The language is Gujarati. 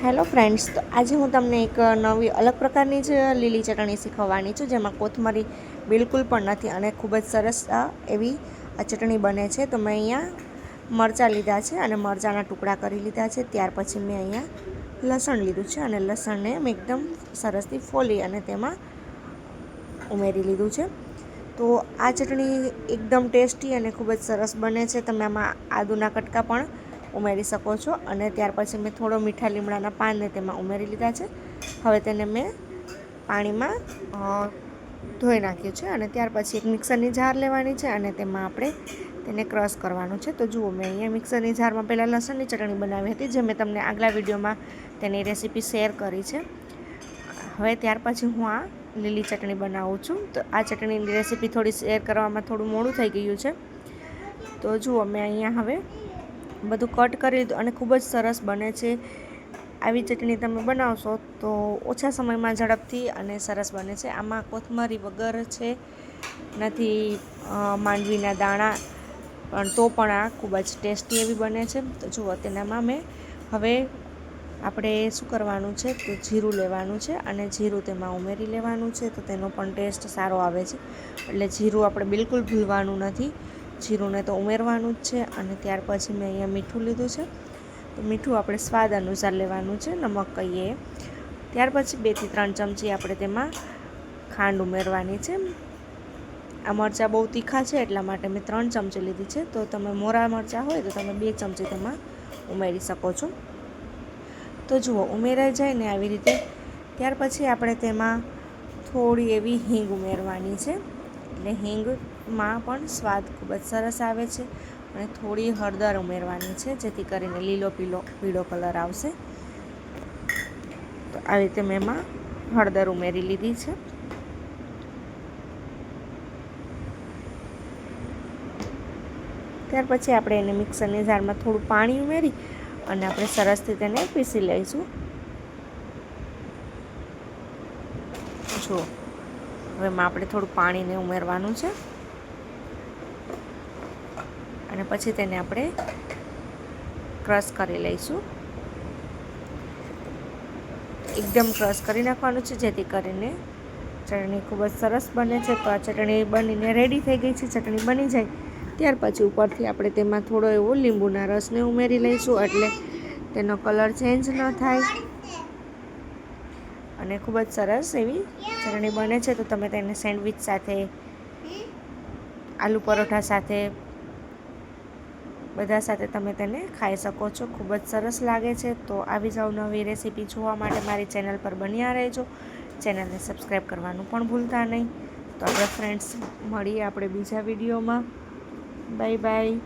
હેલો ફ્રેન્ડ્સ, તો આજે હું તમને એક નવી અલગ પ્રકારની જ લીલી ચટણી શીખવવાની છું, જેમાં કોથમરી બિલકુલ પણ નથી અને ખૂબ જ સરસ એવી આ ચટણી બને છે. તો મેં અહીંયા મરચાં લીધા છે અને મરચાંના ટુકડા કરી લીધા છે. ત્યાર પછી મેં અહીંયા લસણ લીધું છે અને લસણને મેં એકદમ સરસથી ફોલી અને તેમાં ઉમેરી લીધું છે. તો આ ચટણી એકદમ ટેસ્ટી અને ખૂબ જ સરસ બને છે. તમે આમાં આદુના કટકા પણ ઉમેરી શકો છો. અને ત્યાર પછી મેં થોડો મીઠા લીમડાના પાનને તેમાં ઉમેરી લીધા છે. હવે તેને મેં પાણીમાં ધોઈ નાખ્યું છે અને ત્યાર પછી એક મિક્સરની જાર લેવાની છે અને તેમાં આપણે તેને ક્રશ કરવાનું છે. તો જુઓ, મેં અહીંયા મિક્સરની જારમાં પહેલાં લસણની ચટણી બનાવી હતી, જે મેં તમને આગલા વિડીયોમાં તેની રેસીપી શેર કરી છે. હવે ત્યાર પછી હું આ લીલી ચટણી બનાવું છું. તો આ ચટણીની રેસીપી થોડી શેર કરવામાં થોડું મોડું થઈ ગયું છે. તો જુઓ, મેં અહીંયા હવે બધું કટ કરી લીધું અને ખૂબ જ સરસ બને છે. આવી ચટણી તમે બનાવશો તો ઓછા સમયમાં ઝડપથી અને સરસ બને છે. આમાં કોથમરી વગર છે નથી, માંડવીના દાણા પણ તો પણ આ ખૂબ જ ટેસ્ટી એવી બને છે. તો જુઓ, તેનામાં મેં હવે આપણે શું કરવાનું છે, તો જીરું લેવાનું છે અને જીરું તેમાં ઉમેરી લેવાનું છે. તો તેનો પણ ટેસ્ટ સારો આવે છે, એટલે જીરું આપણે બિલકુલ ભૂલવાનું નથી. જીરુંને તો ઉમેરવાનું જ છે. અને ત્યાર પછી મેં અહીંયા મીઠું લીધું છે. તો મીઠું આપણે સ્વાદ અનુસાર લેવાનું છે, નમક કહીએ. ત્યાર પછી 2 થી 3 ચમચી આપણે તેમાં ખાંડ ઉમેરવાની છે. આ મરચાં બહુ તીખા છે એટલા માટે મેં 3 ચમચી લીધી છે. તો તમે મોરા મરચાં હોય તો તમે 2 ચમચી તેમાં ઉમેરી શકો છો. તો જુઓ, ઉમેરાઈ જાય ને આવી રીતે, ત્યાર પછી આપણે તેમાં થોડી એવી હિંગ ઉમેરવાની છે. એટલે હિંગમાં પણ સ્વાદ ખૂબ જ સરસ આવે છે. અને થોડી હળદર ઉમેરવાની છે, જેથી કરીને લીલો પીળો કલર આવશે. તો આવી રીતે મેં એમાં હળદર ઉમેરી લીધી છે. ત્યાર પછી આપણે એને મિક્સરની જારમાં થોડું પાણી ઉમેરી અને આપણે સરસથી તેને પીસી લઈશું. જુઓ, હવે એમાં આપણે થોડું પાણીને ઉમેરવાનું છે અને પછી તેને આપણે ક્રશ કરી લઈશું. એકદમ ક્રશ કરી નાખવાનું છે, જેથી કરીને ચટણી ખૂબ જ સરસ બને છે. તો આ ચટણી બનીને રેડી થઈ ગઈ છે. ચટણી બની જાય ત્યાર પછી ઉપરથી આપણે તેમાં થોડો એવો લીંબુના રસને ઉમેરી લઈશું, એટલે તેનો કલર ચેન્જ ન થાય અને ખૂબ જ સરસ એવી ચટણી બને છે. તો તમે તેને સેન્ડવિચ સાથે, આલુ પરોઠા સાથે, બધા સાથે તમે તેને ખાઈ શકો છો. ખૂબ જ સરસ લાગે છે. તો આવી જ નવી રેસીપી જોવા માટે મારી ચેનલ પર બન્યા રહેજો. ચેનલને સબસ્ક્રાઈબ કરવાનું પણ ભૂલતા નહીં. તો આપણે ફ્રેન્ડ્સ મળીએ આપણે બીજા વિડીયોમાં. Bye bye.